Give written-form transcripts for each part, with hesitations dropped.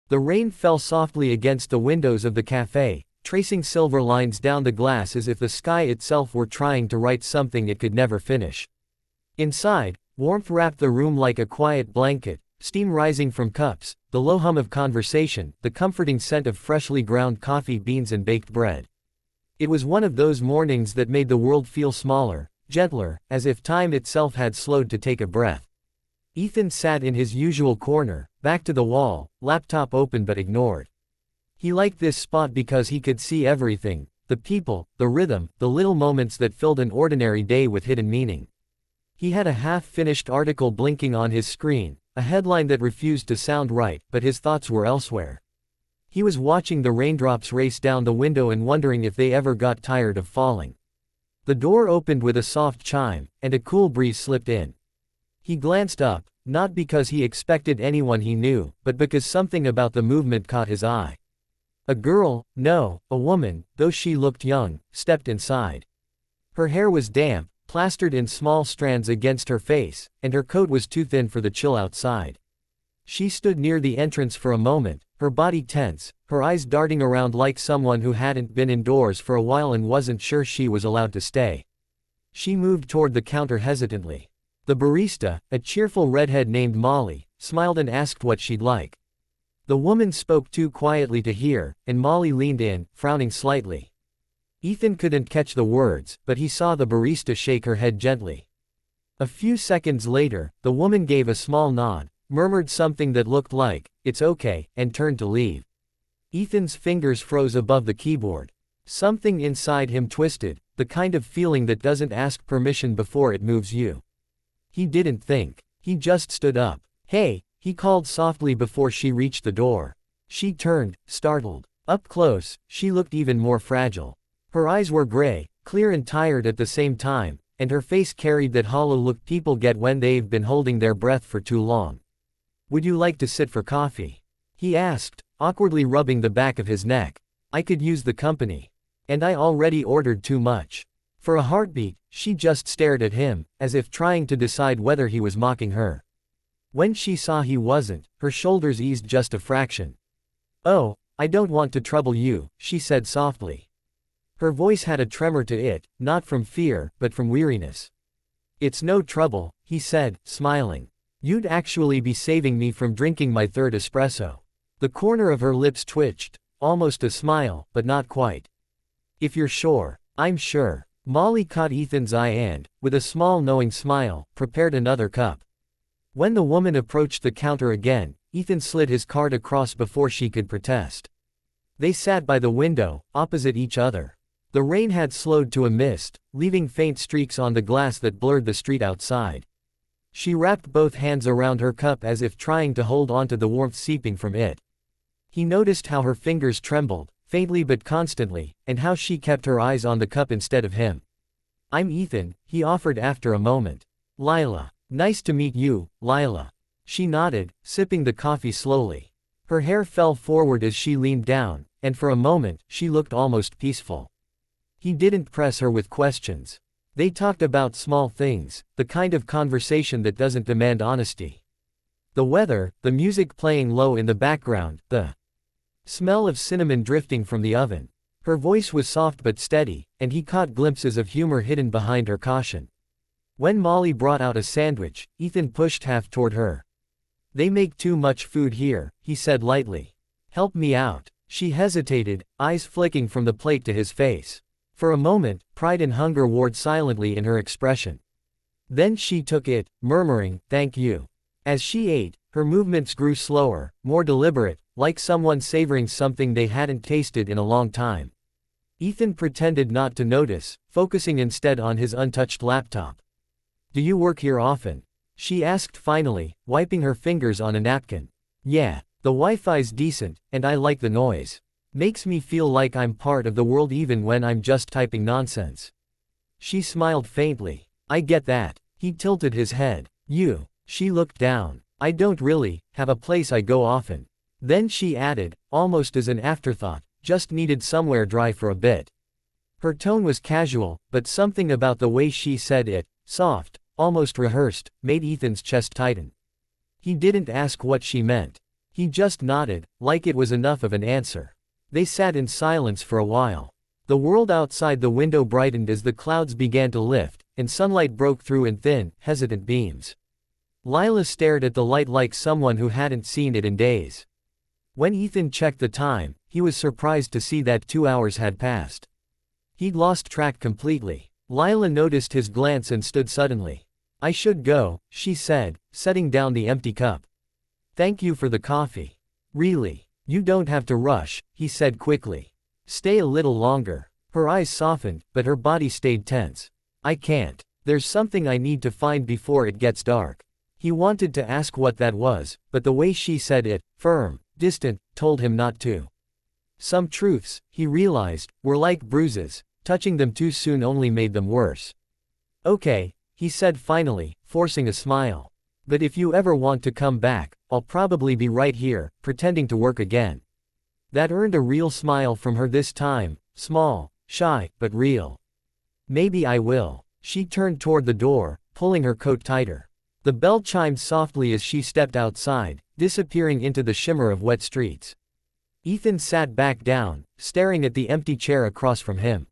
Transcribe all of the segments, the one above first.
The rain fell softly against the windows of the cafe, tracing silver lines down the glass as if the sky itself were trying to write something it could never finish. Inside, warmth wrapped the room like a quiet blanket, steam rising from cups, the low hum of conversation, the comforting scent of freshly ground coffee beans and baked bread. It was one of those mornings that made the world feel smaller, gentler, as if time itself had slowed to take a breath. Ethan sat in his usual corner, back to the wall, laptop open but ignored. He liked this spot because he could see everything, the people, the rhythm, the little moments that filled an ordinary day with hidden meaning. He had a half-finished article blinking on his screen, a headline that refused to sound right, but his thoughts were elsewhere. He was watching the raindrops race down the window and wondering if they ever got tired of falling. The door opened with a soft chime, and a cool breeze slipped in. He glanced up, not because he expected anyone he knew, but because something about the movement caught his eye. A girl, no, a woman, though she looked young, stepped inside. Her hair was damp, plastered in small strands against her face, and her coat was too thin for the chill outside. She stood near the entrance for a moment, her body tense, her eyes darting around like someone who hadn't been indoors for a while and wasn't sure she was allowed to stay. She moved toward the counter hesitantly. The barista, a cheerful redhead named Molly, smiled and asked what she'd like. The woman spoke too quietly to hear, and Molly leaned in, frowning slightly. Ethan couldn't catch the words, but he saw the barista shake her head gently. A few seconds later, the woman gave a small nod, murmured something that looked like, "It's okay," and turned to leave. Ethan's fingers froze above the keyboard. Something inside him twisted, the kind of feeling that doesn't ask permission before it moves you. He didn't think. He just stood up. "Hey," he called softly before she reached the door. She turned, startled. Up close, she looked even more fragile. Her eyes were gray, clear and tired at the same time, and her face carried that hollow look people get when they've been holding their breath for too long. "Would you like to sit for coffee?" he asked, awkwardly rubbing the back of his neck. "I could use the company. And I already ordered too much." For a heartbeat, she just stared at him, as if trying to decide whether he was mocking her. When she saw he wasn't, her shoulders eased just a fraction. "Oh, I don't want to trouble you," she said softly. Her voice had a tremor to it, not from fear, but from weariness. "It's no trouble," he said, smiling. "You'd actually be saving me from drinking my third espresso." The corner of her lips twitched, almost a smile, but not quite. "If you're sure." "I'm sure." Molly caught Ethan's eye and, with a small knowing smile, prepared another cup. When the woman approached the counter again, Ethan slid his card across before she could protest. They sat by the window, opposite each other. The rain had slowed to a mist, leaving faint streaks on the glass that blurred the street outside. She wrapped both hands around her cup as if trying to hold onto the warmth seeping from it. He noticed how her fingers trembled, faintly but constantly, and how she kept her eyes on the cup instead of him. "I'm Ethan," he offered after a moment. "Lila. Nice to meet you, Lila." She nodded, sipping the coffee slowly. Her hair fell forward as she leaned down, and for a moment, she looked almost peaceful. He didn't press her with questions. They talked about small things, the kind of conversation that doesn't demand honesty. The weather, the music playing low in the background, the smell of cinnamon drifting from the oven. Her voice was soft but steady, and he caught glimpses of humor hidden behind her caution. When Molly brought out a sandwich, Ethan pushed half toward her. "They make too much food here," he said lightly. "Help me out." She hesitated, eyes flicking from the plate to his face. For a moment, pride and hunger warred silently in her expression. Then she took it, murmuring, "Thank you." As she ate, her movements grew slower, more deliberate, like someone savoring something they hadn't tasted in a long time. Ethan pretended not to notice, focusing instead on his untouched laptop. "Do you work here often?" she asked finally, wiping her fingers on a napkin. "Yeah. The Wi-Fi's decent, and I like the noise. Makes me feel like I'm part of the world even when I'm just typing nonsense." She smiled faintly. "I get that." He tilted his head. "You." She looked down. "I don't really have a place I go often." Then she added, almost as an afterthought, "Just needed somewhere dry for a bit." Her tone was casual, but something about the way she said it, soft, almost rehearsed, made Ethan's chest tighten. He didn't ask what she meant. He just nodded, like it was enough of an answer. They sat in silence for a while. The world outside the window brightened as the clouds began to lift, and sunlight broke through in thin, hesitant beams. Lila stared at the light like someone who hadn't seen it in days. When Ethan checked the time, he was surprised to see that 2 hours had passed. He'd lost track completely. Lila noticed his glance and stood suddenly. "I should go," she said, setting down the empty cup. "Thank you for the coffee." "Really? You don't have to rush," he said quickly. "Stay a little longer." Her eyes softened, but her body stayed tense. "I can't. There's something I need to find before it gets dark." He wanted to ask what that was, but the way she said it, firm, distant, told him not to. Some truths, he realized, were like bruises. Touching them too soon only made them worse. "Okay," he said finally, forcing a smile. "But if you ever want to come back, I'll probably be right here, pretending to work again." That earned a real smile from her this time, small, shy, but real. "Maybe I will." She turned toward the door, pulling her coat tighter. The bell chimed softly as she stepped outside, disappearing into the shimmer of wet streets. Ethan sat back down, staring at the empty chair across from him.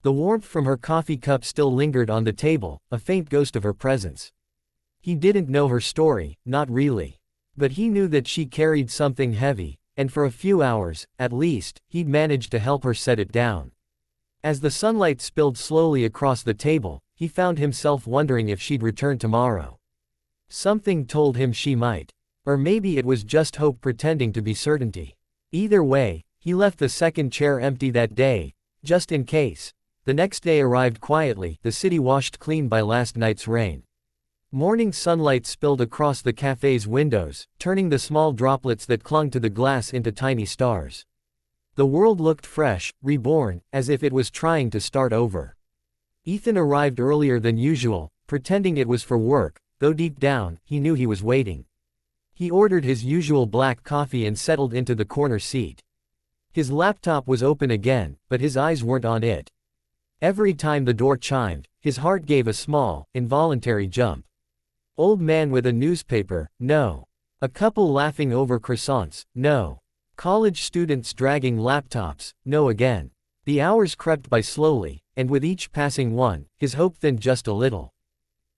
The warmth from her coffee cup still lingered on the table, a faint ghost of her presence. He didn't know her story, not really. But he knew that she carried something heavy, and for a few hours, at least, he'd managed to help her set it down. As the sunlight spilled slowly across the table, he found himself wondering if she'd return tomorrow. Something told him she might. Or maybe it was just hope pretending to be certainty. Either way, he left the second chair empty that day, just in case. The next day arrived quietly, the city washed clean by last night's rain. Morning sunlight spilled across the cafe's windows, turning the small droplets that clung to the glass into tiny stars. The world looked fresh, reborn, as if it was trying to start over. Ethan arrived earlier than usual, pretending it was for work, though deep down, he knew he was waiting. He ordered his usual black coffee and settled into the corner seat. His laptop was open again, but his eyes weren't on it. Every time the door chimed, his heart gave a small, involuntary jump. Old man with a newspaper, no. A couple laughing over croissants, no. College students dragging laptops, no again. The hours crept by slowly, and with each passing one, his hope thinned just a little.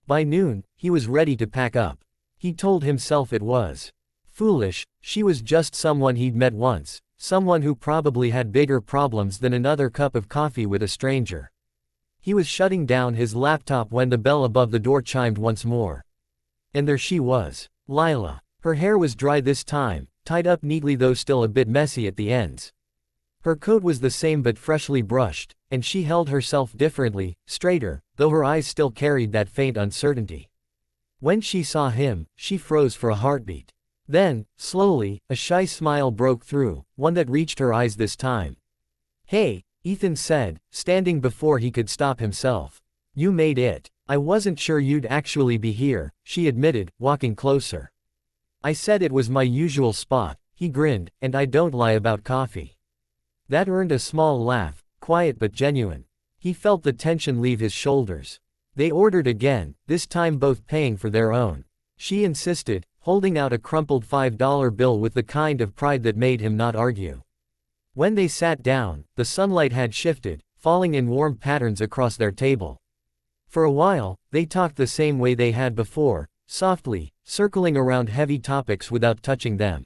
By noon, he was ready to pack up. He told himself it was foolish. She was just someone he'd met once, someone who probably had bigger problems than another cup of coffee with a stranger. He was shutting down his laptop when the bell above the door chimed once more. And there she was, Lila. Her hair was dry this time, tied up neatly though still a bit messy at the ends. Her coat was the same but freshly brushed, and she held herself differently, straighter, though her eyes still carried that faint uncertainty. When she saw him, she froze for a heartbeat. Then, slowly, a shy smile broke through, one that reached her eyes this time. "Hey," Ethan said, standing before he could stop himself. "You made it. I wasn't sure you'd actually be here," she admitted, walking closer. "I said it was my usual spot," he grinned, "and I don't lie about coffee." That earned a small laugh, quiet but genuine. He felt the tension leave his shoulders. They ordered again, this time both paying for their own. She insisted, holding out a crumpled $5 bill with the kind of pride that made him not argue. When they sat down, the sunlight had shifted, falling in warm patterns across their table. For a while, they talked the same way they had before, softly, circling around heavy topics without touching them.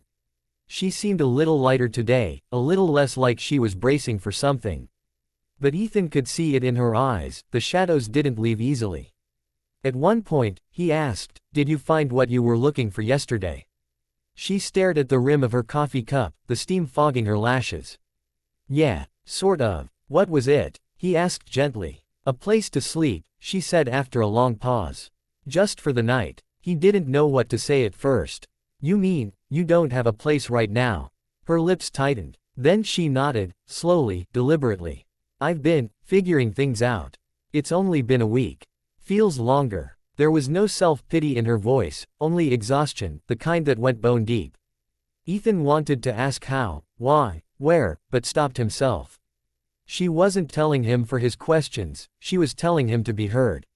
She seemed a little lighter today, a little less like she was bracing for something. But Ethan could see it in her eyes, the shadows didn't leave easily. At one point, he asked, "Did you find what you were looking for yesterday?" She stared at the rim of her coffee cup, the steam fogging her lashes. "Yeah, sort of. What was it?" he asked gently. "A place to sleep," she said after a long pause. "Just for the night." He didn't know what to say at first. "You mean, you don't have a place right now?" Her lips tightened. Then she nodded, slowly, deliberately. "I've been figuring things out. It's only been a week. Feels longer." There was no self-pity in her voice, only exhaustion, the kind that went bone deep. Ethan wanted to ask how, why, where, but stopped himself. She wasn't telling him for his questions, she was telling him to be heard.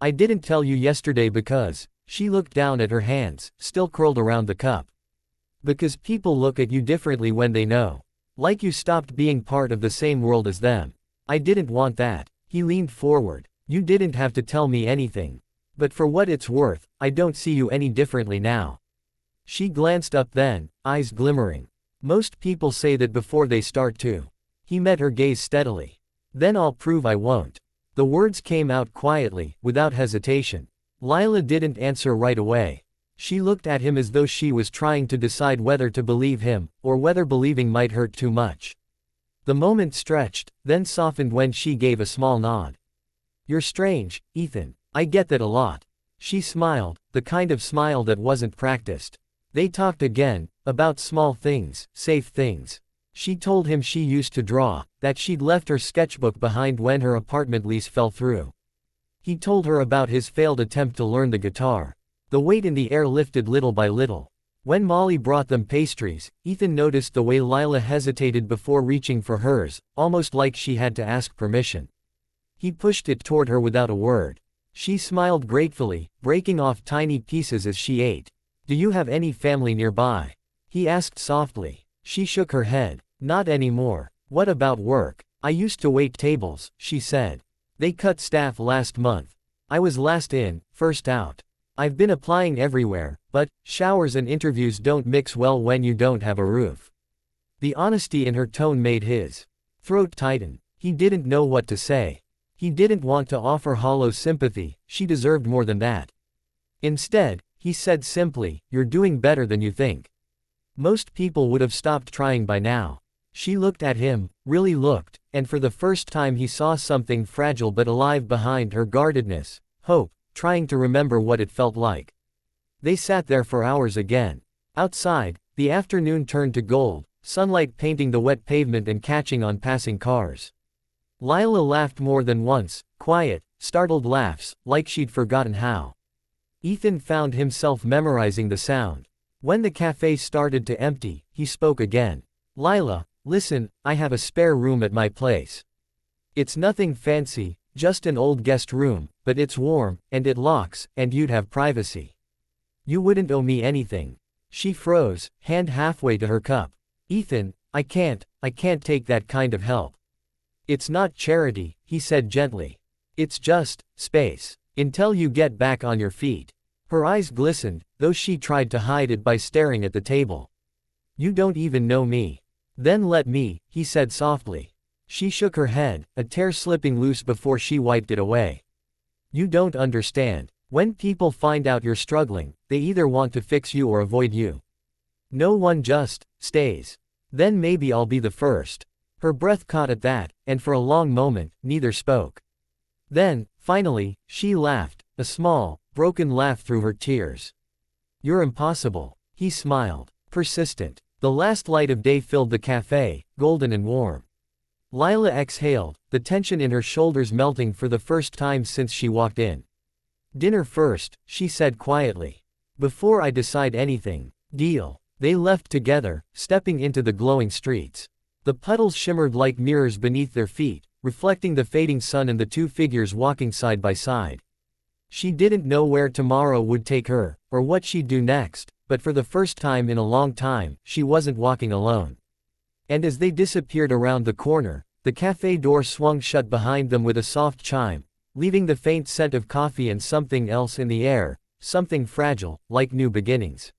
"I didn't tell you yesterday because," she looked down at her hands, still curled around the cup. Because people look at you differently when they know. Like you stopped being part of the same world as them. I didn't want that. He leaned forward. You didn't have to tell me anything. But for what it's worth, I don't see you any differently now. She glanced up then, eyes glimmering. Most people say that before they start to. He met her gaze steadily. Then I'll prove I won't. The words came out quietly, without hesitation. Lila didn't answer right away. She looked at him as though she was trying to decide whether to believe him, or whether believing might hurt too much. The moment stretched, then softened when she gave a small nod. You're strange, Ethan. I get that a lot. She smiled, the kind of smile that wasn't practiced. They talked again, about small things, safe things. She told him she used to draw, that she'd left her sketchbook behind when her apartment lease fell through. He told her about his failed attempt to learn the guitar. The weight in the air lifted little by little. When Molly brought them pastries, Ethan noticed the way Lila hesitated before reaching for hers, almost like she had to ask permission. He pushed it toward her without a word. She smiled gratefully, breaking off tiny pieces as she ate. Do you have any family nearby? He asked softly. She shook her head. Not anymore. What about work? I used to wait tables, she said. They cut staff last month. I was last in, first out. I've been applying everywhere, but showers and interviews don't mix well when you don't have a roof. The honesty in her tone made his throat tighten. He didn't know what to say. He didn't want to offer hollow sympathy, she deserved more than that. Instead, he said simply, you're doing better than you think. Most people would have stopped trying by now. She looked at him, really looked, and for the first time he saw something fragile but alive behind her guardedness, hope, trying to remember what it felt like. They sat there for hours again. Outside, the afternoon turned to gold, sunlight painting the wet pavement and catching on passing cars. Lila laughed more than once, quiet, startled laughs, like she'd forgotten how. Ethan found himself memorizing the sound. When the cafe started to empty, he spoke again. Lila, listen, I have a spare room at my place. It's nothing fancy, just an old guest room, but it's warm, and it locks, and you'd have privacy. You wouldn't owe me anything. She froze, hand halfway to her cup. Ethan, I can't take that kind of help. It's not charity, he said gently. It's just space. Until you get back on your feet. Her eyes glistened, though she tried to hide it by staring at the table. You don't even know me. Then let me, he said softly. She shook her head, a tear slipping loose before she wiped it away. You don't understand. When people find out you're struggling, they either want to fix you or avoid you. No one just stays. Then maybe I'll be the first. Her breath caught at that, and for a long moment, neither spoke. Then, finally, she laughed, a small, broken laugh through her tears. You're impossible. He smiled. Persistent. The last light of day filled the cafe, golden and warm. Lila exhaled, the tension in her shoulders melting for the first time since she walked in. Dinner first, she said quietly. Before I decide anything. Deal. They left together, stepping into the glowing streets. The puddles shimmered like mirrors beneath their feet, reflecting the fading sun and the two figures walking side by side. She didn't know where tomorrow would take her, or what she'd do next, but for the first time in a long time, she wasn't walking alone. And as they disappeared around the corner, the cafe door swung shut behind them with a soft chime, leaving the faint scent of coffee and something else in the air, something fragile, like new beginnings.